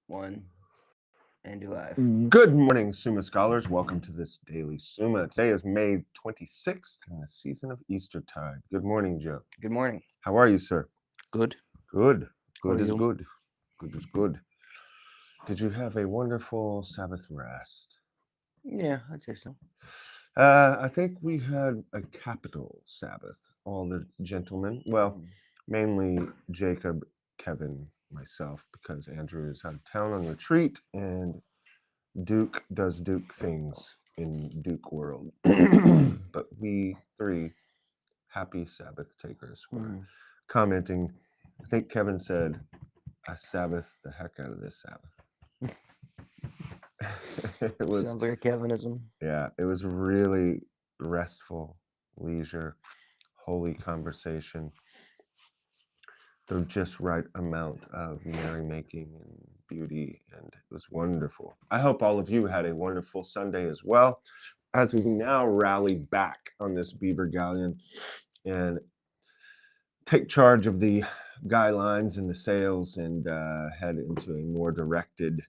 One, and do live. Good morning, Summa scholars. Welcome to this Daily Summa. Today is May 26th in the season of Eastertide. Good morning, Joe. Good morning. How are you, sir? Good. Good. How are Good is you? good. Good is good. Did you have a wonderful Sabbath rest? Yeah, I'd say so. I think we had a capital Sabbath, all the gentlemen. Well, mainly Jacob, Kevin, myself, because Andrew is out of town on retreat, and Duke does Duke things in Duke world. But we three happy Sabbath takers were commenting. I think Kevin said, "I Sabbath the heck out of this Sabbath." It was, Sounds like a Kevinism. yeah, it was really restful, leisure, holy conversation. The just right amount of merrymaking and beauty, and it was wonderful. I hope all of you had a wonderful Sunday as well, as we now rally back on this Beaver Galleon and take charge of the guy lines and the sails and head into a more directed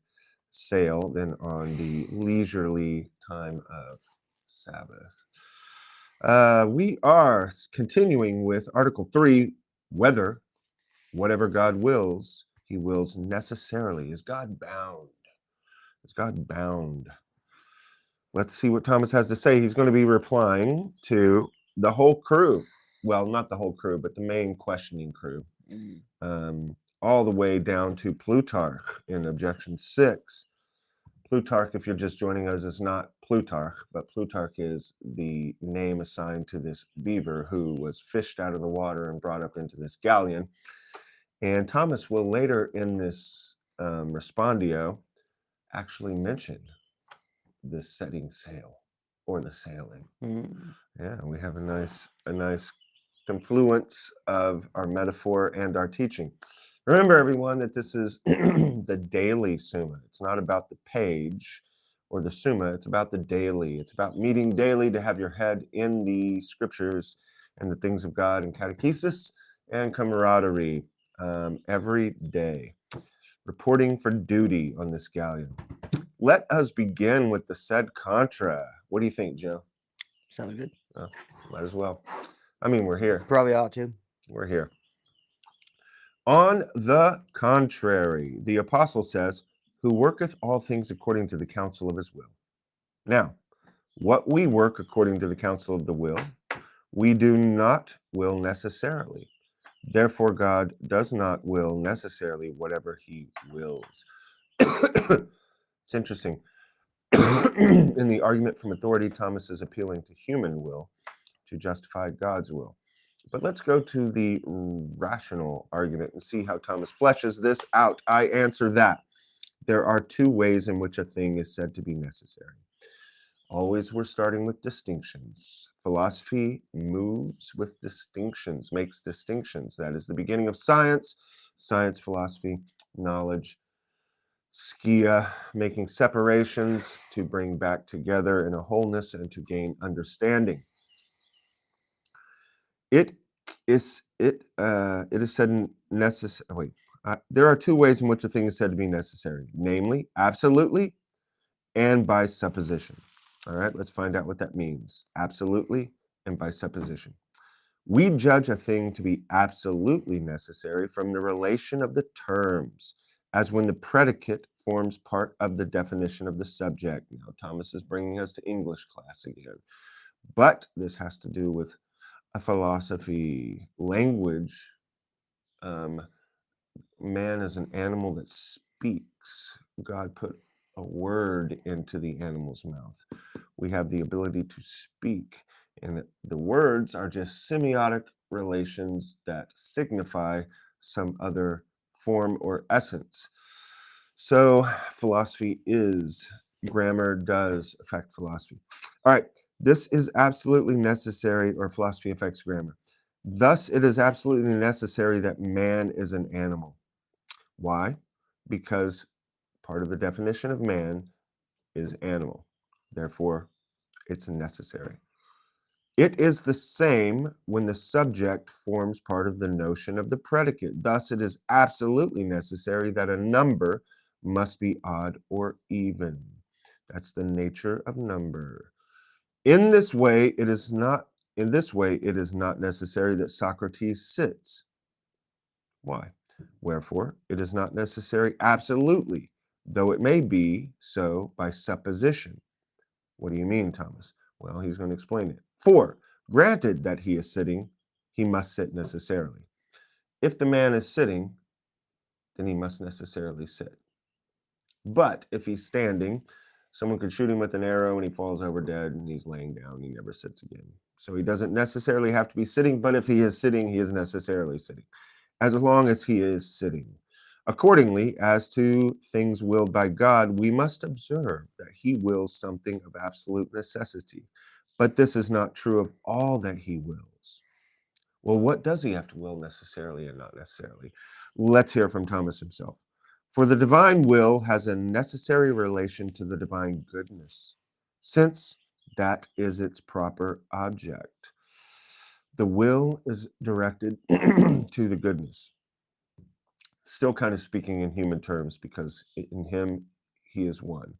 sail than on the leisurely time of Sabbath. We are continuing with Article 3, whether whatever God wills, he wills necessarily. Is God bound? Is God bound? Let's see what Thomas has to say. He's going to be replying to the whole crew. Well, not the whole crew, but the main questioning crew. All the way down to Plutarch in Objection 6. Plutarch, if you're just joining us, is not Plutarch, but Plutarch is the name assigned to this beaver who was fished out of the water and brought up into this galleon. And Thomas will later in this respondio actually mention the setting sail or the sailing. Yeah, we have a nice confluence of our metaphor and our teaching. Remember, everyone, that this is the Daily Summa. It's not about the page or the Summa. It's about the daily. It's about meeting daily to have your head in the scriptures and the things of God and catechesis and camaraderie every day. Reporting for duty on this galleon. Let us begin with the sed contra. What do you think, Joe? Sounds good. Oh, might as well. I mean, we're here. Probably ought to. We're here. On the contrary, the apostle says, who worketh all things according to the counsel of his will. Now, what we work according to the counsel of the will, we do not will necessarily. Therefore, God does not will necessarily whatever he wills. It's interesting. In the argument from authority, Thomas is appealing to human will to justify God's will. But let's go to the rational argument and see how Thomas fleshes this out. I answer that. There are two ways in which a thing is said to be necessary. Always we're starting with distinctions. Philosophy moves with distinctions, makes distinctions. That is the beginning of science. Science, philosophy, knowledge, skia, making separations to bring back together in a wholeness and to gain understanding. It is said necessary. There are two ways in which a thing is said to be necessary, namely, absolutely and by supposition. All right, let's find out what that means. Absolutely and by supposition. We judge a thing to be absolutely necessary from the relation of the terms, as when the predicate forms part of the definition of the subject. Now, Thomas is bringing us to English class again. But this has to do with a philosophy, language. Man is an animal that speaks. God put a word into the animal's mouth. We have the ability to speak, and the words are just semiotic relations that signify some other form or essence. So philosophy is, grammar does affect philosophy. All right, this is absolutely necessary, or philosophy affects grammar. Thus, it is absolutely necessary that man is an animal. Why? Because part of the definition of man is animal. Therefore, it's necessary. It is the same when the subject forms part of the notion of the predicate. Thus, it is absolutely necessary that a number must be odd or even. That's the nature of number. In this way, it is not necessary that Socrates sits. Why? Wherefore, it is not necessary absolutely, though it may be so by supposition. What do you mean, Thomas? Well, he's going to explain it. For, granted that he is sitting, he must sit necessarily. If the man is sitting, then he must necessarily sit. But if he's standing, someone could shoot him with an arrow and he falls over dead and he's laying down. He never sits again. So he doesn't necessarily have to be sitting, but if he is sitting, he is necessarily sitting, as long as he is sitting. Accordingly, as to things willed by God, we must observe that he wills something of absolute necessity. But this is not true of all that he wills. Well, what does he have to will necessarily and not necessarily? Let's hear from Thomas himself. For the divine will has a necessary relation to the divine goodness, since that is its proper object. The will is directed to the goodness. Still kind of speaking in human terms, because in him he is one.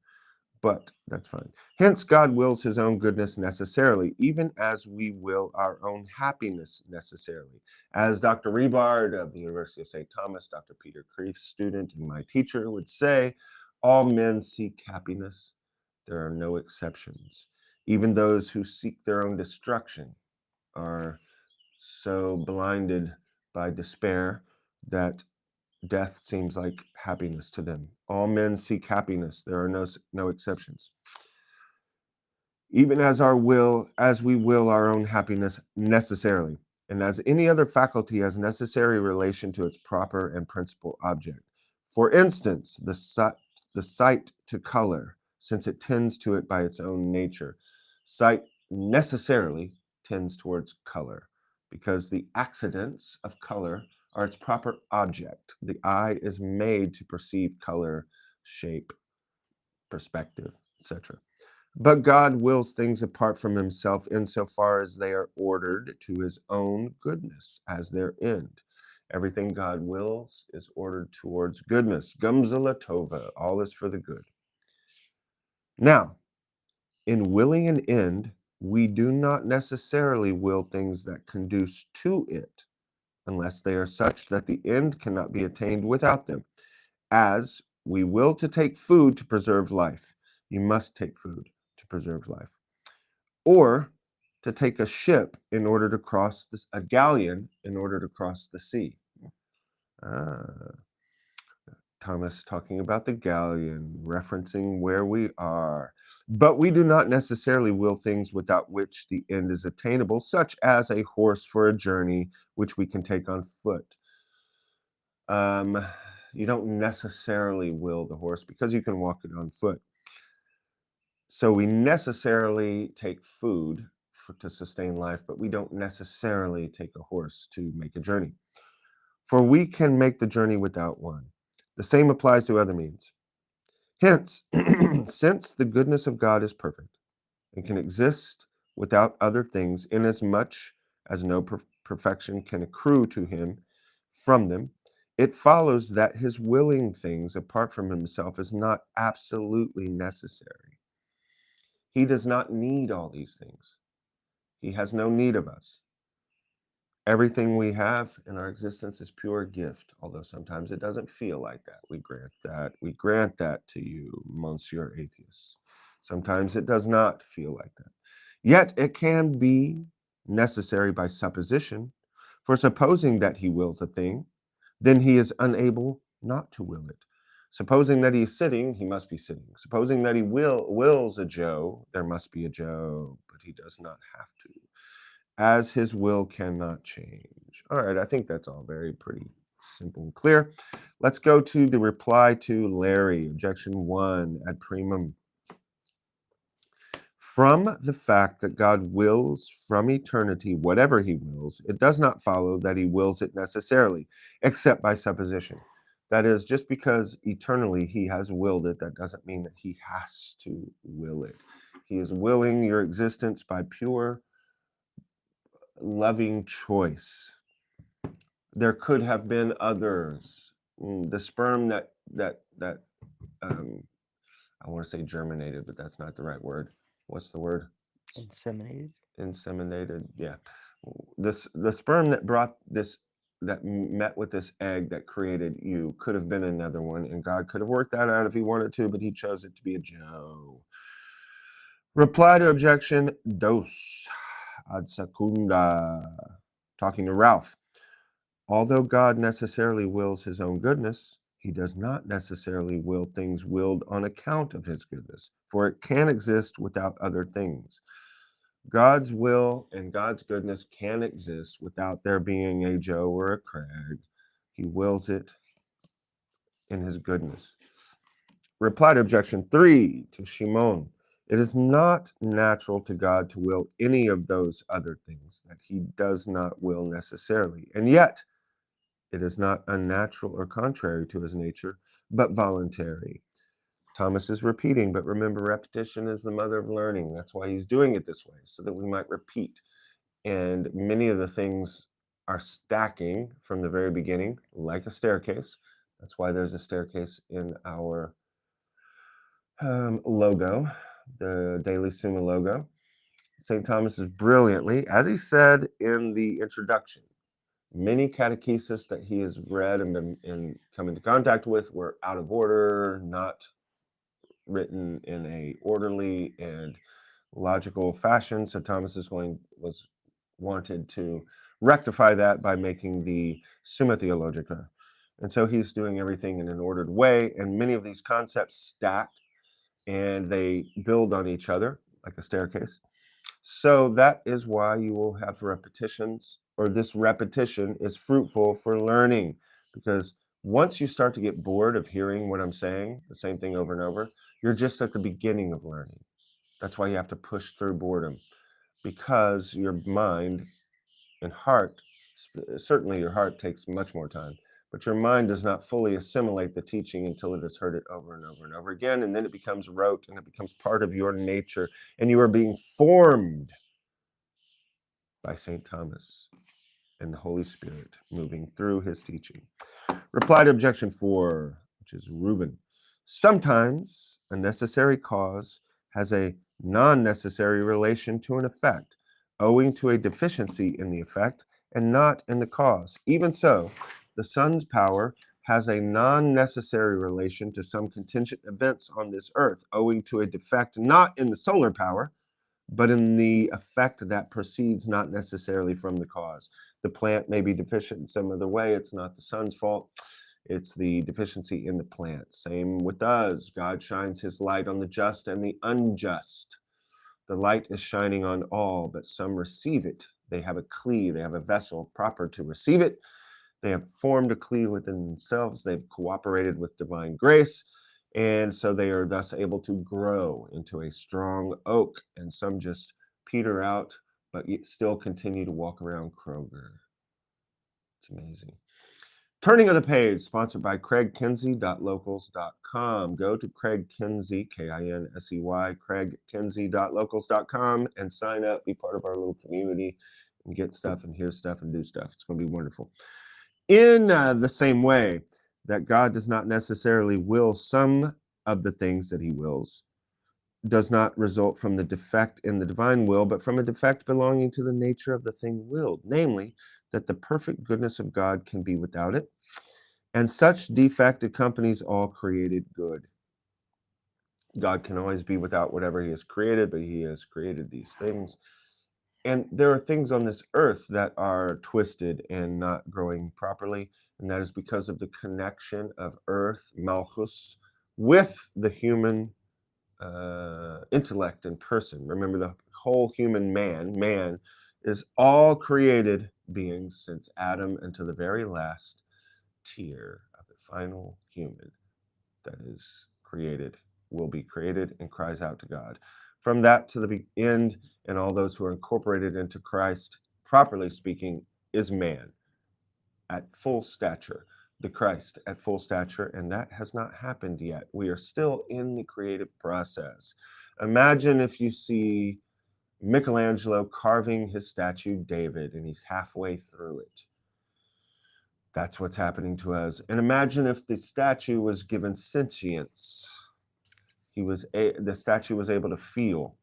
But that's fine. Hence, God wills his own goodness necessarily, even as we will our own happiness necessarily. As Dr. Rebard of the University of St. Thomas, Dr. Peter Kreef's student and my teacher, would say, all men seek happiness. There are no exceptions. Even those who seek their own destruction are so blinded by despair that death seems like happiness to them. All men seek happiness. There are no exceptions. Even as we will our own happiness necessarily, and as any other faculty has necessary relation to its proper and principal object. For instance, the sight to color, since it tends to it by its own nature. Sight necessarily tends towards color, because the accidents of color are its proper object. The eye is made to perceive color, shape, perspective, etc. But God wills things apart from himself insofar as they are ordered to his own goodness as their end. Everything God wills is ordered towards goodness. Gumza Latova, all is for the good. Now, in willing an end, we do not necessarily will things that conduce to it, unless they are such that the end cannot be attained without them. As we will to take food to preserve life, you must take food to preserve life. Or to take a ship in order to cross a galleon in order to cross the sea. Thomas talking about the galleon, referencing where we are. But we do not necessarily will things without which the end is attainable, such as a horse for a journey, which we can take on foot. You don't necessarily will the horse because you can walk it on foot. So we necessarily take food to sustain life, but we don't necessarily take a horse to make a journey. For we can make the journey without one. The same applies to other means. Hence, since the goodness of God is perfect and can exist without other things, inasmuch as no perfection can accrue to him from them, it follows that his willing things apart from himself is not absolutely necessary. He does not need all these things. He has no need of us. Everything we have in our existence is pure gift, although sometimes it doesn't feel like that. We grant that to you, Monsieur Atheist. Sometimes it does not feel like that. Yet it can be necessary by supposition, for supposing that he wills a thing, then he is unable not to will it. Supposing that he is sitting, he must be sitting. Supposing that he wills a Joe, there must be a Joe, but he does not have to, as his will cannot change. All right, I think that's all pretty simple and clear. Let's go to the reply to Larry, objection 1 ad primum. From the fact that God wills from eternity whatever he wills, it does not follow that he wills it necessarily, except by supposition. That is, just because eternally he has willed it, that doesn't mean that he has to will it. He is willing your existence by pure loving choice. There could have been others. The sperm that I want to say germinated, but that's not the right word. What's the word? Inseminated. Inseminated. Yeah. The sperm that met with this egg that created you could have been another one, and God could have worked that out if he wanted to, but he chose it to be a Joe. Reply to objection dos ad secunda. Talking to Ralph. Although God necessarily wills his own goodness, he does not necessarily will things willed on account of his goodness, for it can exist without other things. God's will and God's goodness can exist without there being a Joe or a Craig. He wills it in his goodness. Reply to objection 3 to Shimon. It is not natural to God to will any of those other things that he does not will necessarily. And yet, it is not unnatural or contrary to his nature, but voluntary. Thomas is repeating, but remember, repetition is the mother of learning. That's why he's doing it this way, so that we might repeat. And many of the things are stacking from the very beginning, like a staircase. That's why there's a staircase in our logo, the Daily Summa logo. St. Thomas is brilliantly, as he said in the introduction, many catechesis that he has read and been come into contact with were out of order, not written in a orderly and logical fashion. So Thomas was wanted to rectify that by making the Summa Theologica. And so he's doing everything in an ordered way. And many of these concepts stack and they build on each other like a staircase. So that is why you will have repetitions, or this repetition is fruitful for learning, because once you start to get bored of hearing what I'm saying, the same thing over and over, you're just at the beginning of learning. That's why you have to push through boredom, because your mind and heart, certainly your heart takes much more time, but your mind does not fully assimilate the teaching until it has heard it over and over and over again, and then it becomes rote and it becomes part of your nature, and you are being formed by St. Thomas and the Holy Spirit moving through his teaching. Reply to objection 4, which is Reuben. Sometimes a necessary cause has a non-necessary relation to an effect, owing to a deficiency in the effect and not in the cause. Even so, the sun's power has a non-necessary relation to some contingent events on this earth, owing to a defect not in the solar power, but in the effect that proceeds not necessarily from the cause. The plant may be deficient in some other way. It's not the sun's fault. It's the deficiency in the plant. Same with us. God shines his light on the just and the unjust. The light is shining on all, but some receive it. They have a key, they have a vessel proper to receive it. They have formed a key within themselves. They've cooperated with divine grace. And so they are thus able to grow into a strong oak. And some just peter out, but still continue to walk around Kroger. It's amazing. Turning of the page, sponsored by CraigKinsey.locals.com. Go to Craig Kinsey, Kinsey, CraigKinsey.locals.com, and sign up, be part of our little community, and get stuff and hear stuff and do stuff. It's going to be wonderful. In the same way that God does not necessarily will some of the things that he wills, does not result from the defect in the divine will, but from a defect belonging to the nature of the thing willed, namely, that the perfect goodness of God can be without it, and such defect accompanies all created good. God can always be without whatever he has created, but he has created these things. And there are things on this earth that are twisted and not growing properly, and that is because of the connection of earth, Malchus, with the human intellect and person. Remember, the whole human man is all created beings since Adam until the very last tier of the final human that is created, will be created, and cries out to God. From that to the end, and all those who are incorporated into Christ, properly speaking, is man at full stature, the Christ at full stature, and that has not happened yet. We are still in the creative process. Imagine if you see Michelangelo carving his statue David, and he's halfway through it. That's what's happening to us. And imagine if the statue was given sentience. The statue was able to feel.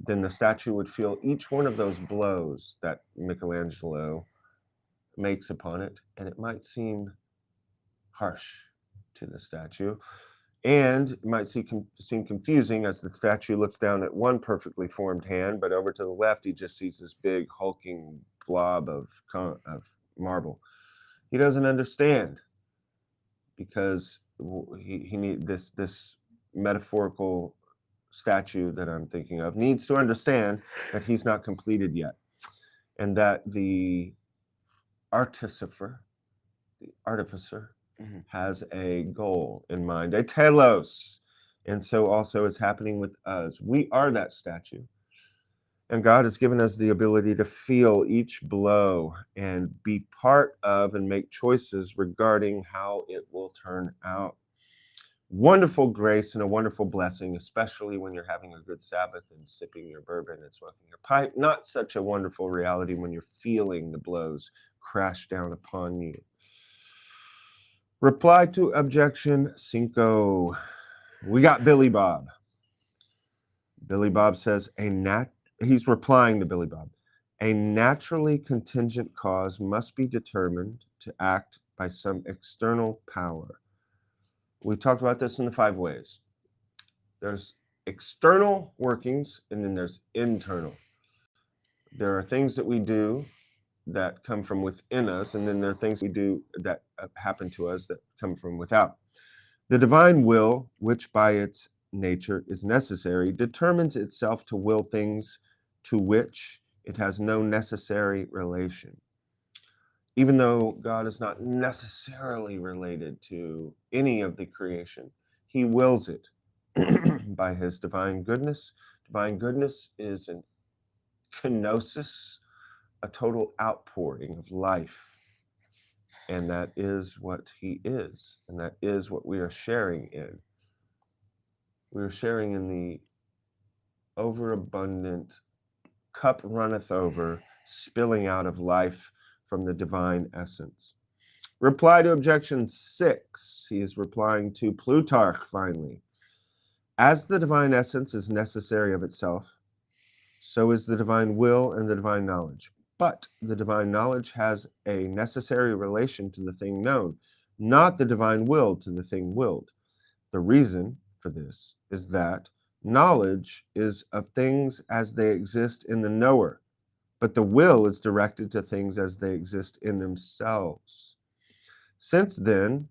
Then the statue would feel each one of those blows that Michelangelo makes upon it, and it might seem harsh to the statue. And it might seem confusing as the statue looks down at one perfectly formed hand, but over to the left, he just sees this big hulking blob of marble. He doesn't understand because he need this metaphorical statue that I'm thinking of needs to understand that he's not completed yet, and that the artificer has a goal in mind, a telos. And so also is happening with us. We are that statue. And God has given us the ability to feel each blow and be part of and make choices regarding how it will turn out. Wonderful grace and a wonderful blessing, especially when you're having a good Sabbath and sipping your bourbon and smoking your pipe. Not such a wonderful reality when you're feeling the blows crash down upon you. Reply to objection 5. We got Billy Bob. Billy Bob says, he's replying to Billy Bob. A naturally contingent cause must be determined to act by some external power. We talked about this in the 5 ways. There's external workings, and then there's internal. There are things that we do that come from within us, and then there are things we do that happen to us that come from without. The divine will, which by its nature is necessary, determines itself to will things to which it has no necessary relation. Even though God is not necessarily related to any of the creation, he wills it by his divine goodness. Divine goodness is an kenosis, a total outpouring of life. And that is what he is. And that is what we are sharing in. We are sharing in the overabundant cup runneth over, spilling out of life from the divine essence. Reply to objection 6. He is replying to Plutarch finally. As the divine essence is necessary of itself, so is the divine will and the divine knowledge. But the divine knowledge has a necessary relation to the thing known, not the divine will to the thing willed. The reason for this is that knowledge is of things as they exist in the knower, but the will is directed to things as they exist in themselves. Since then,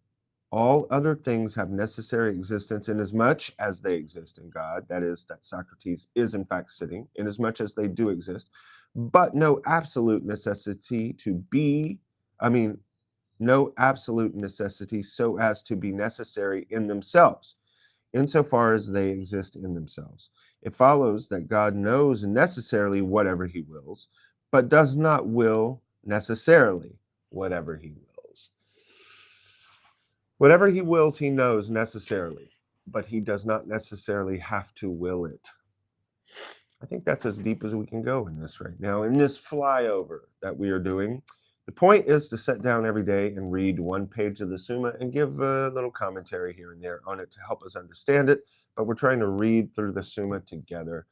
all other things have necessary existence inasmuch as they exist in God, that is, that Socrates is in fact sitting, inasmuch as they do exist, but no absolute necessity no absolute necessity so as to be necessary in themselves, insofar as they exist in themselves. It follows that God knows necessarily whatever he wills, but does not will necessarily whatever he wills. Whatever he wills, he knows necessarily, but he does not necessarily have to will it. I think that's as deep as we can go in this right now, in this flyover that we are doing. The point is to sit down every day and read one page of the Summa and give a little commentary here and there on it to help us understand it. But we're trying to read through the Summa together.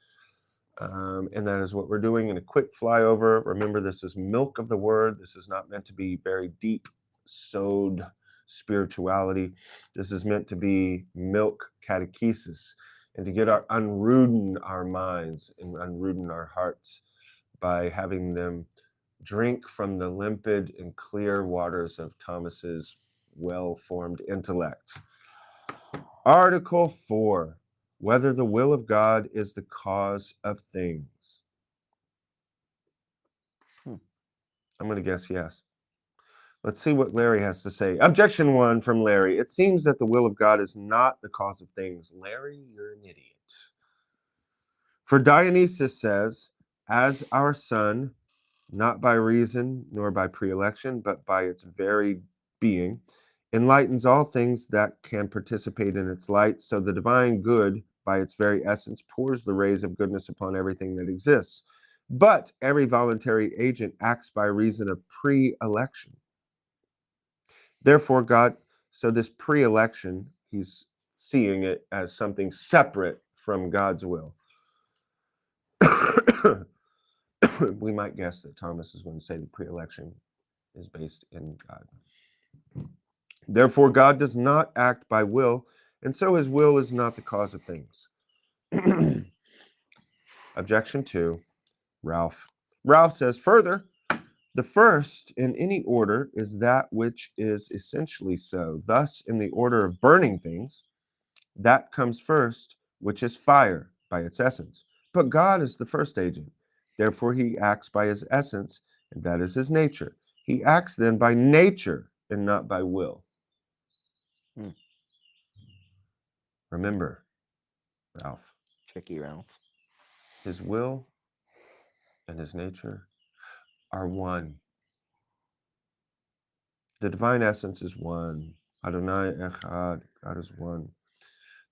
And that is what we're doing in a quick flyover. Remember, this is milk of the word. This is not meant to be very deep, sowed spirituality. This is meant to be milk catechesis and to unrooten our minds and unrooten our hearts by having them drink from the limpid and clear waters of Thomas's well-formed intellect. Article 4, whether the will of God is the cause of things. I'm going to guess yes. Let's see what Larry has to say. Objection 1 from Larry. It seems that the will of God is not the cause of things. Larry, you're an idiot. For Dionysius says, as our sun, not by reason nor by pre-election, but by its very being, enlightens all things that can participate in its light, so the divine good, by its very essence, pours the rays of goodness upon everything that exists. But every voluntary agent acts by reason of pre-election. Therefore, God, so this pre-election, he's seeing it as something separate from God's will. We might guess that Thomas is going to say the pre-election is based in God. Therefore, God does not act by will, and so his will is not the cause of things. Objection 2, Ralph. Ralph says, further, the first in any order is that which is essentially so. Thus, in the order of burning things, that comes first, which is fire by its essence. But God is the first agent. Therefore, he acts by his essence, and that is his nature. He acts then by nature and not by will. Remember, Ralph. Tricky, Ralph. His will and his nature are one. The divine essence is one. Adonai Echad. God is one.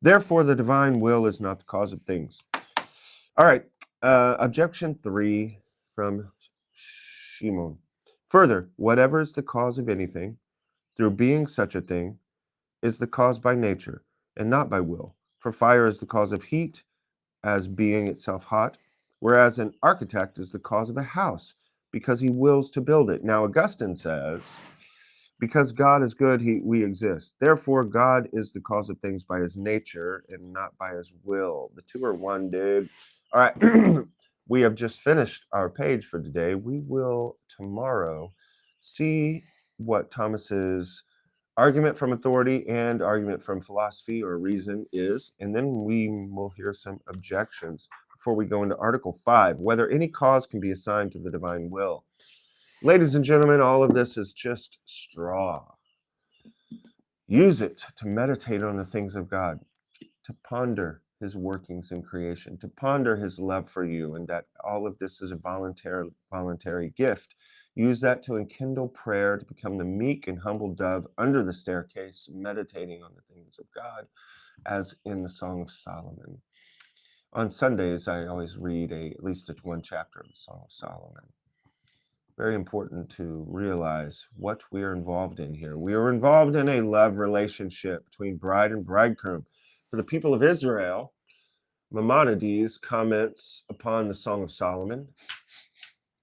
Therefore, the divine will is not the cause of things. All right. Objection 3 from Shimon. Further, whatever is the cause of anything, through being such a thing, is the cause by nature, and not by will. For fire is the cause of heat, as being itself hot, whereas an architect is the cause of a house, because he wills to build it. Now, Augustine says, because God is good, we exist. Therefore, God is the cause of things by his nature and not by his will. The two are one, dude. All right. We have just finished our page for today. We will tomorrow see what Thomas's argument from authority and argument from philosophy or reason is, and then we will hear some objections before we go into Article 5, whether any cause can be assigned to the divine will. Ladies and gentlemen, all of this is just straw. Use it to meditate on the things of God, to ponder his workings in creation, to ponder his love for you, and that all of this is a voluntary gift. Use that to enkindle prayer, to become the meek and humble dove under the staircase, meditating on the things of God, as in the Song of Solomon. On Sundays, I always read at least one chapter of the Song of Solomon. Very important to realize what we are involved in here. We are involved in a love relationship between bride and bridegroom. For the people of Israel, Maimonides comments upon the Song of Solomon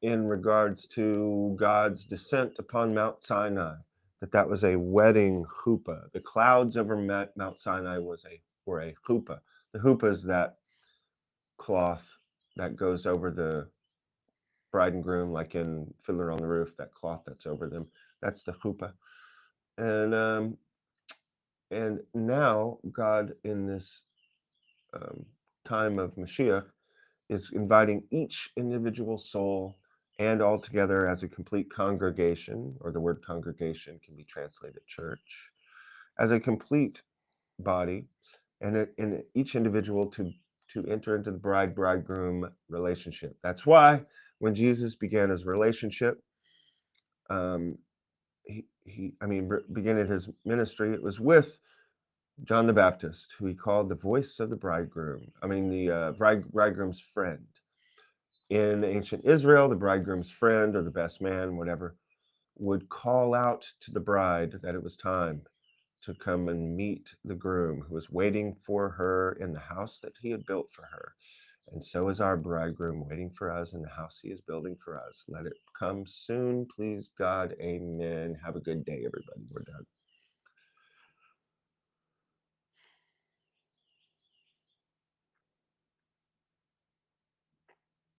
in regards to God's descent upon Mount Sinai, that was a wedding chuppah. The clouds over Mount Sinai were a chuppah. The chuppah is that cloth that goes over the bride and groom, like in Fiddler on the Roof, that cloth that's over them. That's the chuppah. And now God, in this time of Mashiach, is inviting each individual soul and all together as a complete congregation, or the word congregation can be translated church, as a complete body, and each individual to enter into the bridegroom relationship. That's why when Jesus began his relationship, beginning his ministry, it was with John the Baptist, who he called the voice of the bridegroom. The bridegroom's friend. In ancient Israel, the bridegroom's friend or the best man, whatever, would call out to the bride that it was time to come and meet the groom who was waiting for her in the house that he had built for her. And so is our bridegroom waiting for us in the house he is building for us. Let it come soon, please God. Amen. Have a good day, everybody. We're done.